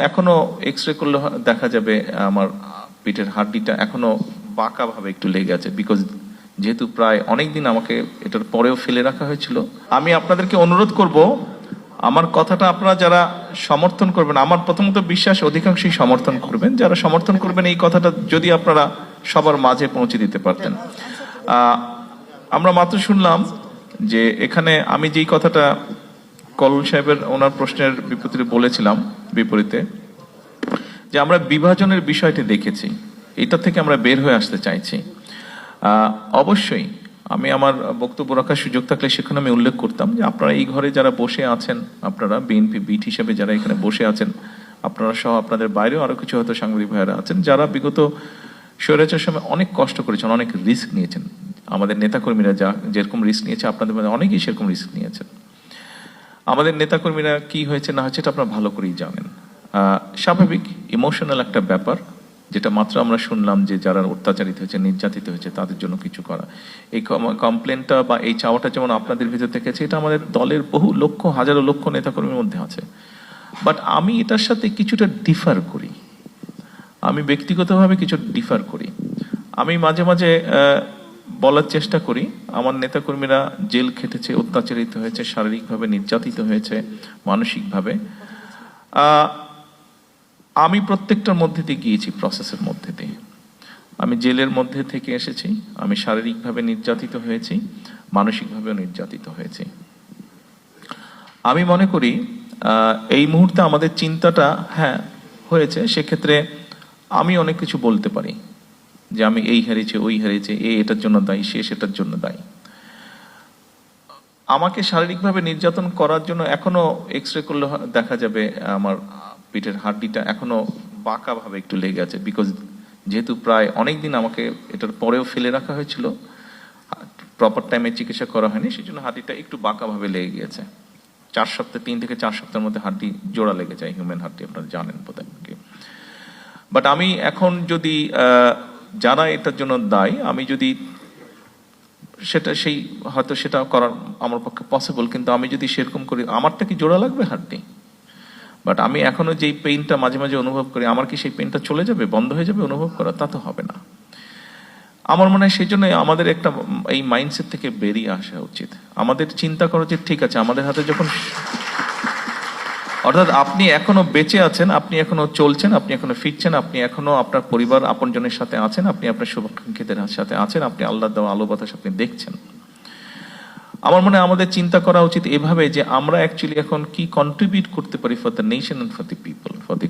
এখনো X ray করলে দেখা যাবে আমার পিঠের হাড্ডিটা এখনো বাঁকা ভাবে একটু লেগে আছে, বিকজ যেহেতু প্রায় অনেকদিন আমাকে এটার পরেও ফেলে রাখা হয়েছিল। আমি আপনাদেরকে অনুরোধ করব, আমার কথাটা আপনারা যারা সমর্থন করবেন, আমার প্রথমত বিশ্বাস অধিকাংশই সমর্থন করবেন, যারা সমর্থন করবেন এই কথাটা যদি আপনারা সবার মাঝে পৌঁছে দিতে পারতেন। আমরা মাত্র শুনলাম যে এখানে আমি যেই কথাটা কলল সাহেবের ওনার প্রশ্নের বিপরীতে যে আমরা বিভাজনের বিষয়টি দেখেছি, এটা থেকে আমরা বের হয়ে আসতে চাইছি। অবশ্যই আমি আমার বক্তব্য রাখার সুযোগ থাকলে সেখানে আমি উল্লেখ করতাম যে আপনারা এই ঘরে যারা বসে আছেন, আপনারা বিএনপি বিট হিসেবে যারা এখানে বসে আছেন, আপনারা সহ আপনাদের বাইরেও আরো কিছু হয়তো সাংবাদিক ভাইয়েরা আছেন যারা বিগত স্বৈরাচার সময় অনেক কষ্ট করেছেন, অনেক রিস্ক নিয়েছেন। আমাদের নেতাকর্মীরা যেরকম রিস্ক নিয়েছে, আপনাদের মধ্যে অনেকেই সেরকম রিস্ক নিয়েছেন। আমাদের নেতাকর্মীরা কি হয়েছে না হয়েছে এটা আপনারা ভালো করেই জানেন। স্বাভাবিক ইমোশনাল একটা ব্যাপার, যেটা মাত্র আমরা শুনলাম যে যারা অত্যাচারিত হয়েছে, নির্যাতিত হয়েছে, তাদের জন্য কিছু করা। এই কমপ্লেনটা বা এই চাওয়াটা যেমন আপনাদের ভিতর থেকে আছে, এটা আমাদের দলের বহু লক্ষ হাজারো লক্ষ নেতাকর্মীর মধ্যে আছে। বাট আমি এটার সাথে কিছুটা ডিফার করি, আমি ব্যক্তিগতভাবে কিছু ডিফার করি। আমি মাঝে মাঝে বলার চেষ্টা করি আমার নেতাকর্মীরা জেল খেটেছে, অত্যাচারিত হয়েছে, শারীরিকভাবে নির্যাতিত হয়েছে, মানসিকভাবে। আমি প্রত্যেকটার মধ্যে দিয়ে গিয়েছি, প্রসেসের মধ্যে দিয়ে। আমি জেলের মধ্যে থেকে এসেছি, আমি শারীরিকভাবে নির্যাতিত হয়েছি, মানসিকভাবেও নির্যাতিত হয়েছি। আমি মনে করি এই মুহূর্তে আমাদের চিন্তাটা হয়েছে, সেক্ষেত্রে আমি অনেক কিছু বলতে পারি যে আমি এই হারিয়েছি, ওই হারিয়েছে, এটার জন্য দায়ী, সে সেটার জন্য দায়ী। আমাকে শারীরিকভাবে নির্যাতন করার জন্য এখনো এক্স রে করলে দেখা যাবে আমার পিঠের হাড্ডিটা এখনো বাঁকা ভাবে একটু লেগে আছে, বিকজ যেহেতু প্রায় অনেকদিন আমাকে এটার পরেও ফেলে রাখা হয়েছিল, প্রপার টাইমে চিকিৎসা করা হয়নি, সেই জন্য হাড্ডিটা একটু বাঁকা ভাবে লেগে গিয়েছে। 3 থেকে 4 সপ্তাহের মধ্যে হাড্ডি জোড়া লেগে যায়, হিউম্যান হাড্ডি, আপনারা জানেন বোধহয়। বাট আমি এখন যদি যারা এটার জন্য দায়ী, আমি যদি হয়তো সেটা করার আমার পক্ষে পসিবল, কিন্তু আমি যদি সেরকম করি, আমারটা কি জোড়া লাগবে হাড্ডি? বাট আমি এখনো যেই পেইনটা মাঝে মাঝে অনুভব করি, আমার কি সেই পেইনটা চলে যাবে, বন্ধ হয়ে যাবে অনুভব করা? তা তো হবে না। আমার মনে হয় সেই জন্য আমাদের একটা এই মাইন্ডসেট থেকে বেরিয়ে আসা উচিত। আমাদের চিন্তা করা উচিত, ঠিক আছে আমাদের হাতে যখন, অর্থাৎ আপনি এখনো বেঁচে আছেন, আপনি এখনো চলছেন, আপনি এখনো ফিরছেন, আপনি এখনো আপনার পরিবার আপনজনের সাথে আছেন, আপনি আপনার শুভাকাঙ্ক্ষীদের সাথে আছেন, আপনি আল্লাহ দেওয়া আলো বাতাস আপনি দেখছেন। আমার মনে হয় আমাদের চিন্তা করা উচিত এভাবে যে আমরা অ্যাকচুয়ালি এখন কি কন্ট্রিবিউট করতে পারি for the nation and for the people, for the